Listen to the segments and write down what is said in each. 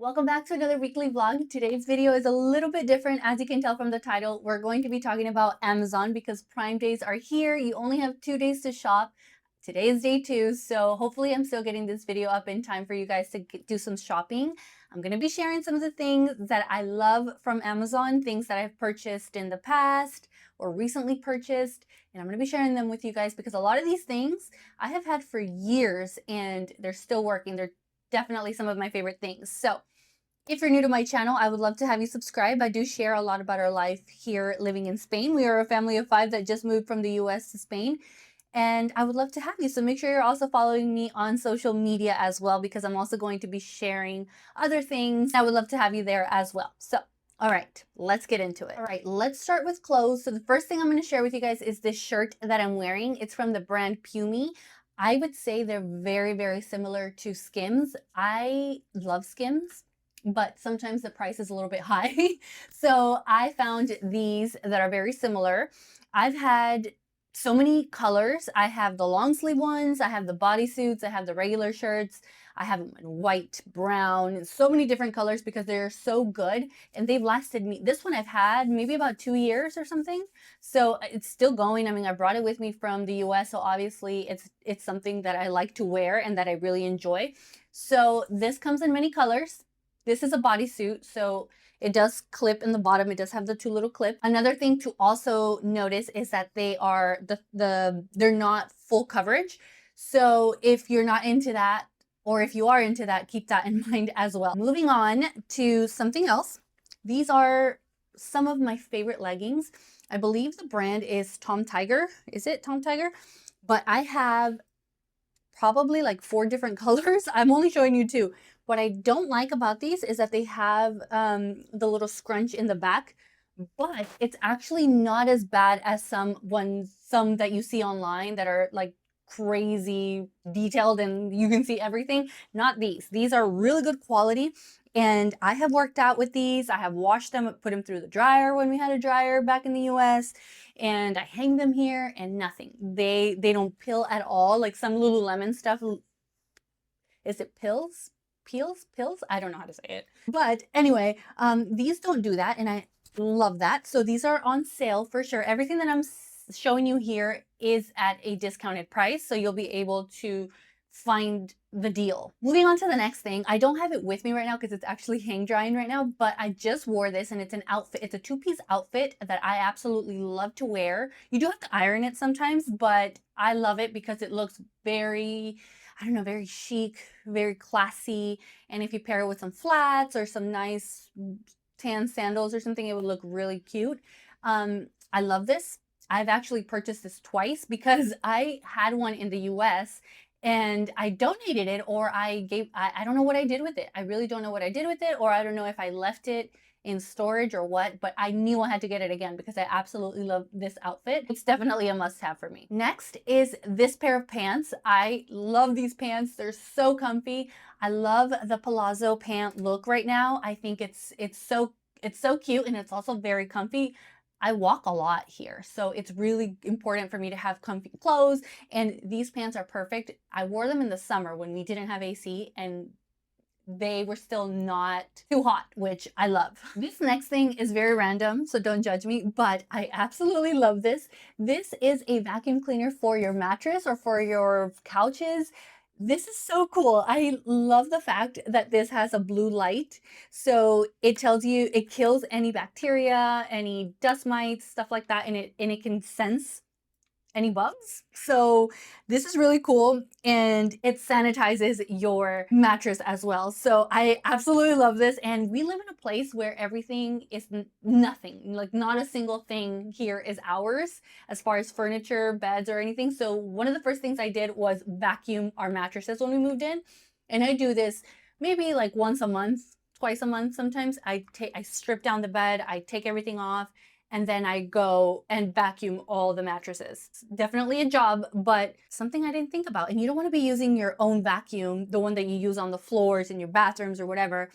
Welcome back to another weekly vlog. Today's video is a little bit different. As you can tell from the title, we're going to be talking about Amazon because Prime Days are here. You only have 2 days to shop. Today is day 2, so hopefully I'm still getting this video up in time for you guys to do some shopping. I'm going to be sharing some of the things that I love from Amazon, things that I've purchased in the past or recently purchased, and I'm going to be sharing them with you guys because a lot of these things I have had for years and they're still working. They're definitely some of my favorite things. So if you're new to my channel, I would love to have you subscribe. I do share a lot about our life here living in Spain. We are a family of 5 that just moved from the US to Spain, and I would love to have you. So make sure you're also following me on social media as well, because I'm also going to be sharing other things. I would love to have you there as well. So, all right, let's get into it. All right, let's start with clothes. So the first thing I'm going to share with you guys is this shirt that I'm wearing. It's from the brand Pumi. I would say they're very, very similar to Skims. I love Skims, but sometimes the price is a little bit high. So I found these that are very similar. I've had so many colors. I have the long sleeve ones, I have the bodysuits, I have the regular shirts, I have them in white, brown, so many different colors because they're so good and they've lasted me. This one I've had maybe about 2 years or something. So it's still going. I mean, I brought it with me from the US, so obviously it's something that I like to wear and that I really enjoy. So this comes in many colors. This is a bodysuit, so it does clip in the bottom. It does have the 2 little clips. Another thing to also notice is that they are they're not full coverage. So if you're not into that, or if you are into that, keep that in mind as well. Moving on to something else. These are some of my favorite leggings. I believe the brand is Tom Tiger. Is it Tom Tiger? But I have probably like 4 different colors. I'm only showing you 2. What I don't like about these is that they have the little scrunch in the back, but it's actually not as bad as some that you see online that are like crazy detailed and you can see everything. Not these. These are really good quality. And I have worked out with these. I have washed them, put them through the dryer when we had a dryer back in the US, and I hang them here and nothing. They don't pill at all. Like some Lululemon stuff, is it pills? Pills? I don't know how to say it. But anyway, these don't do that, and I love that. So these are on sale for sure. Everything that I'm showing you here is at a discounted price, so you'll be able to find the deal. Moving on to the next thing. I don't have it with me right now because it's actually hang drying right now, but I just wore this and it's an outfit. It's a 2-piece outfit that I absolutely love to wear. You do have to iron it sometimes, but I love it because it looks very, I don't know, very chic, very classy. And if you pair it with some flats or some nice tan sandals or something, it would look really cute. I love this. I've actually purchased this twice because I had one in the US and I donated it, or I don't know what I did with it. I really don't know what I did with it, or I don't know if I left it in storage or what, but I knew I had to get it again because I absolutely love this outfit. It's definitely a must-have for me. Next is this pair of pants. I love these pants. They're so comfy. I love the palazzo pant look right now. I think it's so cute, and it's also very comfy. I walk a lot here, so it's really important for me to have comfy clothes, and these pants are perfect. I wore them in the summer when we didn't have AC, and they were still not too hot, which I love. This next thing is very random, so don't judge me, but I absolutely love this. This is a vacuum cleaner for your mattress or for your couches. This is so cool. I love the fact that this has a blue light. So it tells you, it kills any bacteria, any dust mites, stuff like that, and it can sense any bugs. So this is really cool, and it sanitizes your mattress as well. So I absolutely love this, and we live in a place where everything is nothing, like not a single thing here is ours as far as furniture, beds, or anything. So one of the first things I did was vacuum our mattresses when we moved in, and I do this maybe like once a month, twice a month sometimes. I strip down the bed, I take everything off, and then I go and vacuum all the mattresses. It's definitely a job, but something I didn't think about. And you don't want to be using your own vacuum, the one that you use on the floors in your bathrooms or whatever,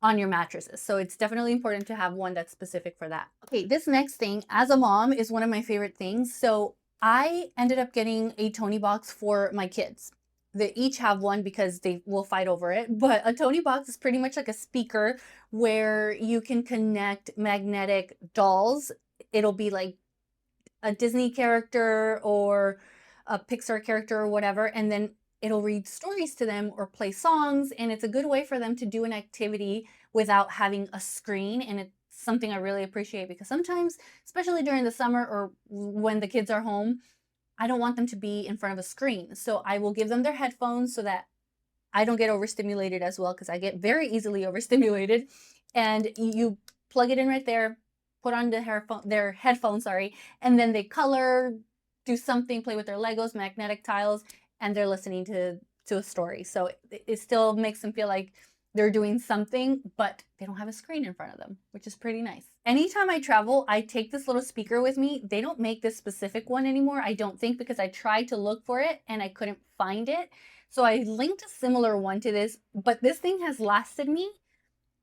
on your mattresses. So it's definitely important to have one that's specific for that. Okay, this next thing, as a mom, is one of my favorite things. So I ended up getting a Tony box for my kids. they each have one because they will fight over it. But a Tony box is pretty much like a speaker where you can connect magnetic dolls. It'll be like a Disney character or a Pixar character or whatever, and then it'll read stories to them or play songs. And it's a good way for them to do an activity without having a screen. And it's something I really appreciate because sometimes, especially during the summer or when the kids are home, I don't want them to be in front of a screen. So I will give them their headphones so that I don't get overstimulated as well because I get very easily overstimulated. And you plug it in right there, put on their headphones, sorry, and then they color, do something, play with their Legos, magnetic tiles, and they're listening to a story. So it still makes them feel like they're doing something, but they don't have a screen in front of them, which is pretty nice. Anytime I travel, I take this little speaker with me. They don't make this specific one anymore, I don't think, because I tried to look for it and I couldn't find it. So I linked a similar one to this, but this thing has lasted me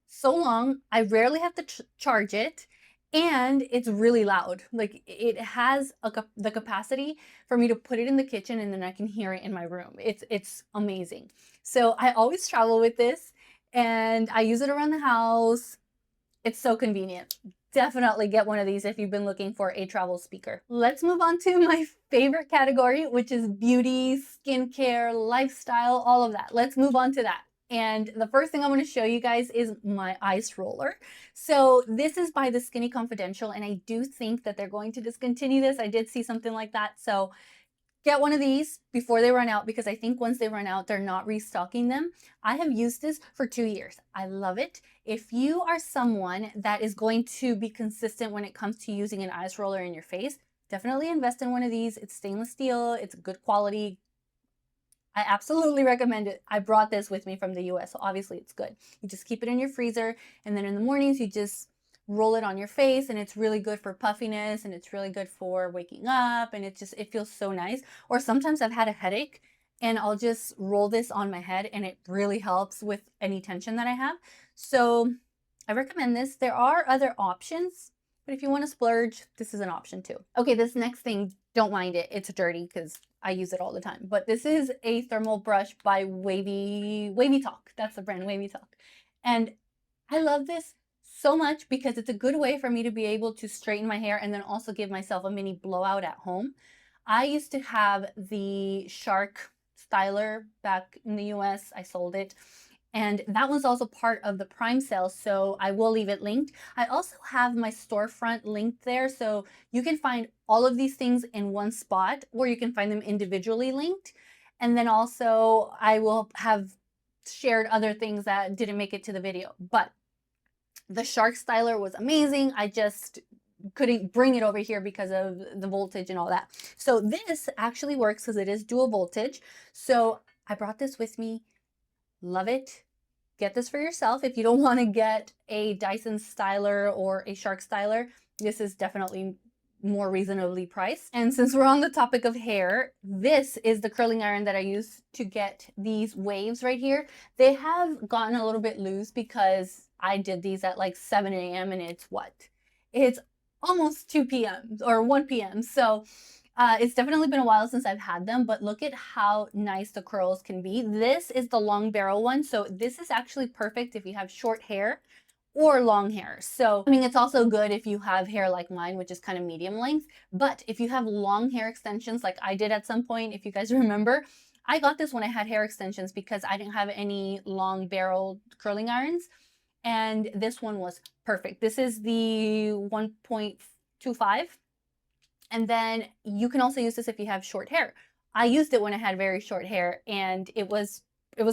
so long. I rarely have to charge it, and it's really loud. Like it has the capacity for me to put it in the kitchen and then I can hear it in my room. It's amazing. So I always travel with this and I use it around the house. It's so convenient. Definitely get one of these if you've been looking for a travel speaker. Let's move on to my favorite category, which is beauty, skincare, lifestyle, all of that. Let's move on to that. And the first thing I want to show you guys is my ice roller. So this is by the Skinny Confidential, and I do think that they're going to discontinue this. I did see something like that. So get one of these before they run out, because I think once they run out, they're not restocking them. I have used this for 2 years. I love it. If you are someone that is going to be consistent when it comes to using an ice roller in your face, definitely invest in one of these. It's stainless steel. It's good quality. I absolutely recommend it. I brought this with me from the US, so obviously it's good. You just keep it in your freezer, and then in the mornings you just roll it on your face, and it's really good for puffiness, and it's really good for waking up, and it feels so nice. Or sometimes I've had a headache and I'll just roll this on my head and it really helps with any tension that I have. So I recommend this. There are other options, but if you want to splurge, this is an option too. Okay, this next thing, don't mind it. It's dirty because I use it all the time. But this is a thermal brush by Wavy Talk. That's the brand, Wavy Talk. And I love this so much because it's a good way for me to be able to straighten my hair and then also give myself a mini blowout at home. I used to have the Shark styler back in the US. I sold it. And that was also part of the Prime sale, so I will leave it linked. I also have my storefront linked there, so you can find all of these things in one spot, or you can find them individually linked. And then also I will have shared other things that didn't make it to the video. But the Shark styler was amazing. I just couldn't bring it over here because of the voltage and all that. So this actually works because it is dual voltage. So I brought this with me. Love it. Get this for yourself. If you don't want to get a Dyson styler or a Shark styler, this is definitely more reasonably priced. And since we're on the topic of hair, this is the curling iron that I use to get these waves right here. They have gotten a little bit loose because I did these at like 7 a.m. and it's what? It's almost 2 p.m. or 1 p.m. So it's definitely been a while since I've had them, but look at how nice the curls can be. This is the long barrel one. So this is actually perfect if you have short hair or long hair. So, I mean, it's also good if you have hair like mine, which is kind of medium length. But if you have long hair extensions, like I did at some point, if you guys remember, I got this when I had hair extensions because I didn't have any long barrel curling irons. And this one was perfect. This is the 1.25. And then you can also use this if you have short hair. I used it when I had very short hair and it was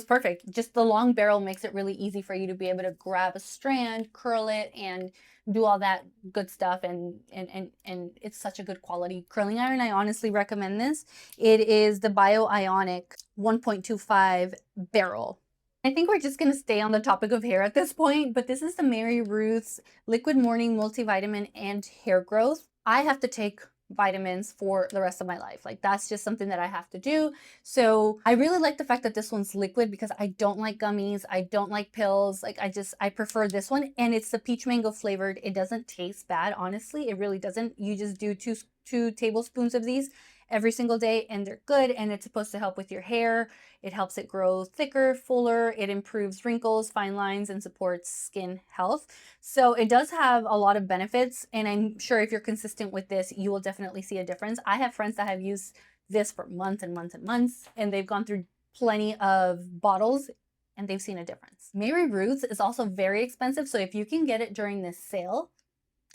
perfect. Just the long barrel makes it really easy for you to be able to grab a strand, curl it, and do all that good stuff. And it's such a good quality curling iron. I honestly recommend this. It is the Bio-Ionic 1.25 barrel. I think we're just going to stay on the topic of hair at this point, but this is the Mary Ruth's Liquid Morning Multivitamin and Hair Growth. I have to take vitamins for the rest of my life. Like that's just something that I have to do. So I really like the fact that this one's liquid because I don't like gummies. I don't like pills. Like I prefer this one, and it's the peach mango flavored. It doesn't taste bad. Honestly, it really doesn't. You just do two tablespoons of these every single day, and they're good, and it's supposed to help with your hair. It helps it grow thicker, fuller, it improves wrinkles, fine lines, and supports skin health. So it does have a lot of benefits, and I'm sure if you're consistent with this, you will definitely see a difference. I have friends that have used this for months and months and months, and they've gone through plenty of bottles and they've seen a difference. Mary Ruth's is also very expensive, so if you can get it during this sale,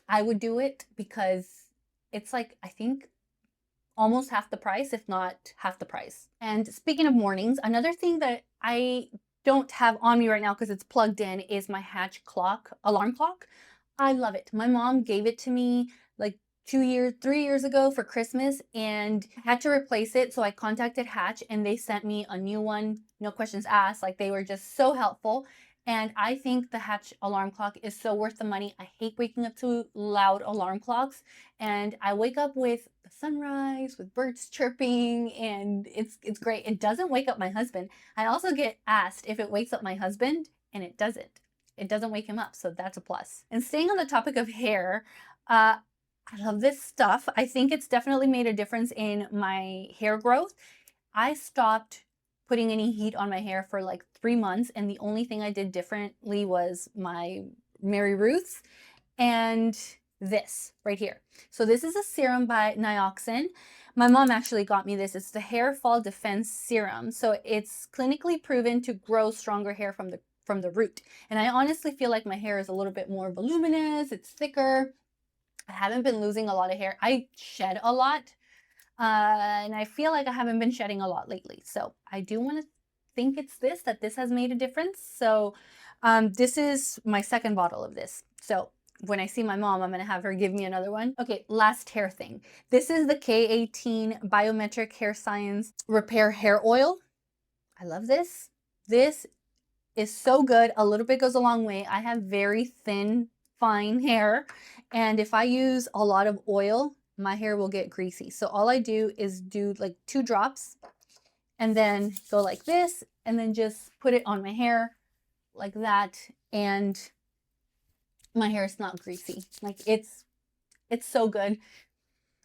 I would do it because it's like, I think, almost half the price, if not half the price. And speaking of mornings, another thing that I don't have on me right now because it's plugged in is my Hatch clock, alarm clock. I love it. My mom gave it to me like 3 years ago for Christmas, and I had to replace it. So I contacted Hatch and they sent me a new one, no questions asked. Like, they were just so helpful. And I think the Hatch alarm clock is so worth the money. I hate waking up to loud alarm clocks, and I wake up with the sunrise, with birds chirping, and it's great. It doesn't wake up my husband. I also get asked if it wakes up my husband, and it doesn't. It doesn't wake him up, so that's a plus. And staying on the topic of hair, I love this stuff. I think it's definitely made a difference in my hair growth. I stopped putting any heat on my hair for like 3 months, and the only thing I did differently was my Mary Ruth's and this right here. So this is a serum by Nioxin. My mom actually got me this. It's the Hair Fall Defense Serum. So it's clinically proven to grow stronger hair from the root. And I honestly feel like my hair is a little bit more voluminous, it's thicker. I haven't been losing a lot of hair. I shed a lot, and I feel like I haven't been shedding a lot lately. So I do want to think it's that this has made a difference. So this is my second bottle of this. So when I see my mom, I'm going to have her give me another one. Okay, last hair thing. This is the K18 Biometric Hair Science Repair Hair Oil. I love this. This is so good. A little bit goes a long way. I have very thin, fine hair, and if I use a lot of oil, my hair will get greasy. So all I do is do like 2 drops and then go like this, and then just put it on my hair like that, and my hair is not greasy. Like, it's so good.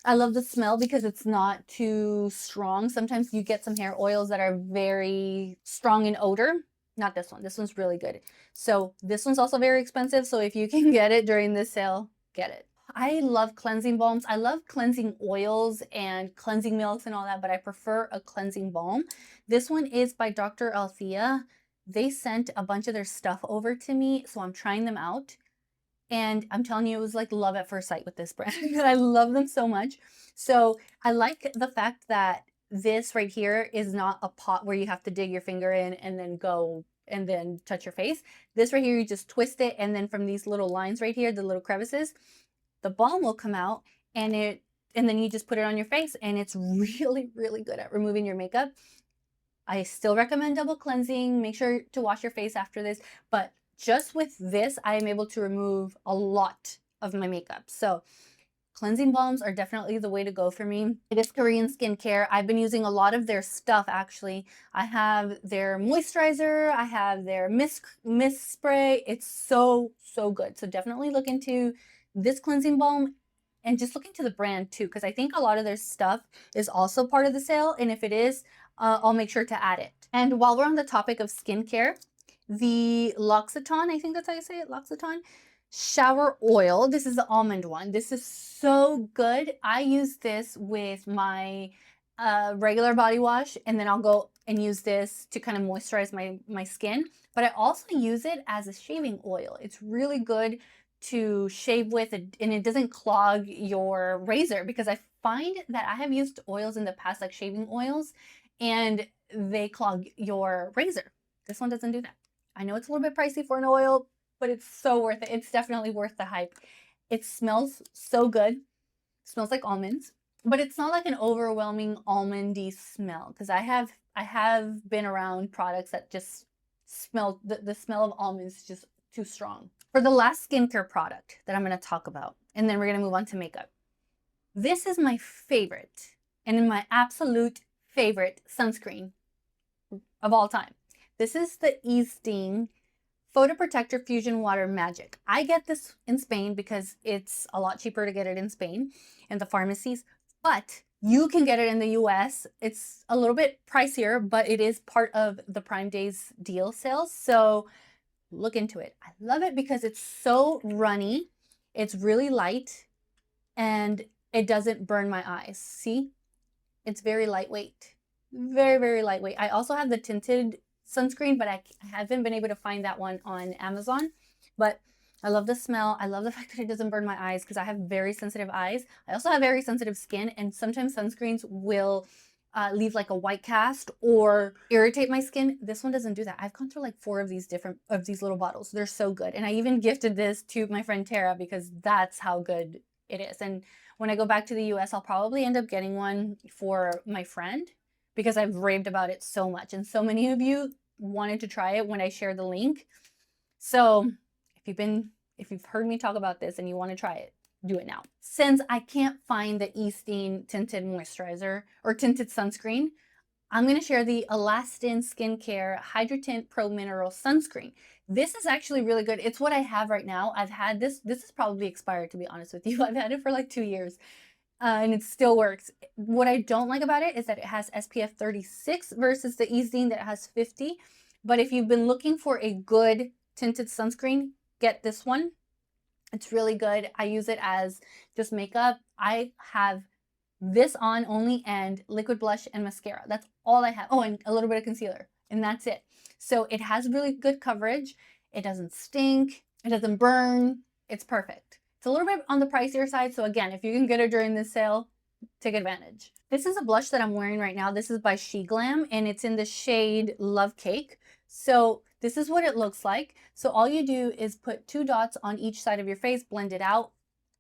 I love the smell because it's not too strong. Sometimes you get some hair oils that are very strong in odor. Not this one. This one's really good. So this one's also very expensive. So if you can get it during this sale, get it. I love cleansing balms. I love cleansing oils and cleansing milks and all that, but I prefer a cleansing balm. This one is by Dr. Althea. They sent a bunch of their stuff over to me, so I'm trying them out. And I'm telling you, it was like love at first sight with this brand. I love them so much. So I like the fact that this right here is not a pot where you have to dig your finger in and then go and then touch your face. This right here, you just twist it, and then from these little lines right here, the little crevices, the balm will come out, and then you just put it on your face, and it's really, really good at removing your makeup. I still recommend double cleansing. Make sure to wash your face after this, but just with this, I am able to remove a lot of my makeup. So cleansing balms are definitely the way to go for me. It is Korean skincare. I've been using a lot of their stuff, actually. I have their moisturizer. I have their mist spray. It's so, so good. So definitely look into this cleansing balm, and just look into the brand too, because I think a lot of their stuff is also part of the sale. And if it is, I'll make sure to add it. And while we're on the topic of skincare, the L'Occitane, I think that's how you say it, L'Occitane shower oil. This is the almond one. This is so good. I use this with my regular body wash, and then I'll go and use this to kind of moisturize my skin. But I also use it as a shaving oil. It's really good to shave with, and it doesn't clog your razor, because I find that I have used oils in the past, like shaving oils, and they clog your razor. This one doesn't do that. I know it's a little bit pricey for an oil, but it's so worth it. It's definitely worth the hype. It smells so good. It smells like almonds, but it's not like an overwhelming almondy smell, because I have been around products that just smell, the smell of almonds is just too strong. For the last skincare product that I'm going to talk about, and then we're going to move on to makeup. This is my favorite, and my absolute favorite sunscreen of all time. This is the Esting Photo Protector Fusion Water Magic. I get this in Spain because it's a lot cheaper to get it in Spain in the pharmacies, but You can get it in the US. It's a little bit pricier, but it is part of the Prime Days deal sales. So look into it. I love it because it's so runny. It's really light and it doesn't burn my eyes. See? It's very lightweight. Very, very lightweight. I also have the tinted sunscreen, but I haven't been able to find that one on Amazon. But I love the smell. I love the fact that it doesn't burn my eyes because I have very sensitive eyes. I also have very sensitive skin, and sometimes sunscreens will leave like a white cast or irritate my skin. This one doesn't do that. I've gone through like 4 of these little bottles. They're so good. And I even gifted this to my friend Tara because that's how good it is. And when I go back to the US, I'll probably end up getting one for my friend because I've raved about it so much. And so many of you wanted to try it when I shared the link. So if you've heard me talk about this and you want to try it, do it now. Since I can't find the Eastine tinted moisturizer or tinted sunscreen, I'm going to share the Elastin Skincare Hydra Tint Pro Mineral Sunscreen. This is actually really good. It's what I have right now. I've had this. This is probably expired, to be honest with you. I've had it for like 2 years and it still works. What I don't like about it is that it has SPF 36 versus the Eastine that has 50. But if you've been looking for a good tinted sunscreen, get this one. It's really good. I use it as just makeup. I have this on only and liquid blush and mascara. That's all I have. Oh, and a little bit of concealer, and that's it. So it has really good coverage. It doesn't stink. It doesn't burn. It's perfect. It's a little bit on the pricier side. So again, if you can get it during this sale, take advantage. This is a blush that I'm wearing right now. This is by She Glam, and it's in the shade Love Cake. So this is what it looks like. So all you do is put 2 dots on each side of your face, blend it out,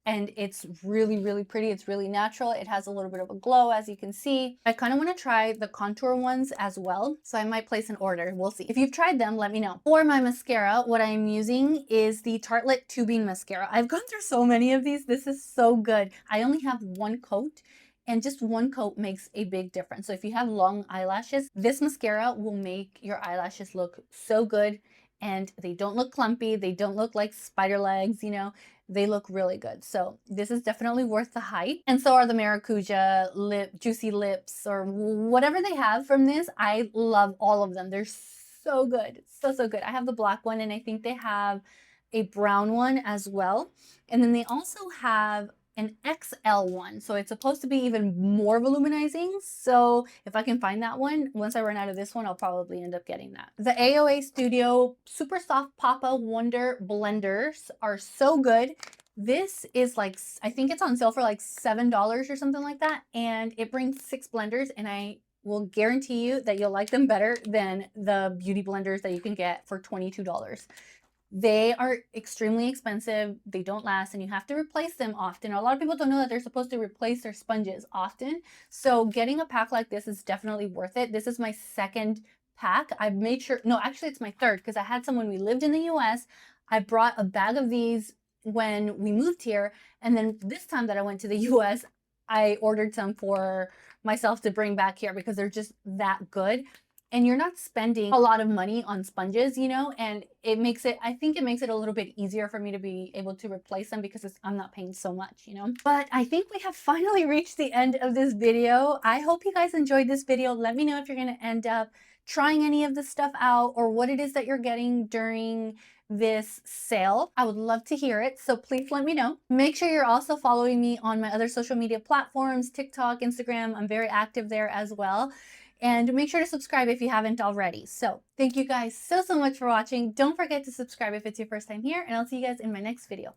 and it's really, really pretty. It's really natural. It has a little bit of a glow, as you can see. I kind of want to try the contour ones as well, so I might place an order. We'll see. If you've tried them, let me know. For my mascara, what I'm using is the Tartelette Tubing Mascara. I've gone through so many of these. This is so good. I only have 1 coat, and just 1 coat makes a big difference. So if you have long eyelashes, this mascara will make your eyelashes look so good, and they don't look clumpy. They don't look like spider legs, you know. They look really good. So this is definitely worth the hype. And so are the Maracuja Juicy Lips or whatever they have from this. I love all of them. They're so good. So, so good. I have the black one, and I think they have a brown one as well. And then they also have an XL one. So it's supposed to be even more volumizing. So if I can find that one, once I run out of this one, I'll probably end up getting that. The AOA Studio Super Soft Papa Wonder Blenders are so good. This is like, I think it's on sale for like $7 or something like that. And it brings 6 blenders, and I will guarantee you that you'll like them better than the beauty blenders that you can get for $22. They are extremely expensive. They don't last, and you have to replace them often. A lot of people don't know that they're supposed to replace their sponges often. So getting a pack like this is definitely worth it. This is my 2nd pack. I've made sure, no, actually it's my 3rd because I had some when we lived in the US. I brought a bag of these when we moved here. And then this time that I went to the US, I ordered some for myself to bring back here because they're just that good. And you're not spending a lot of money on sponges, you know, and it makes it, I think it makes it a little bit easier for me to be able to replace them because I'm not paying so much, you know. But I think we have finally reached the end of this video. I hope you guys enjoyed this video. Let me know if you're going to end up trying any of this stuff out or what it is that you're getting during this sale. I would love to hear it, so please let me know. Make sure you're also following me on my other social media platforms, TikTok, Instagram. I'm very active there as well. And make sure to subscribe if you haven't already. So thank you guys so much for watching. Don't forget to subscribe if it's your first time here, and I'll see you guys in my next video.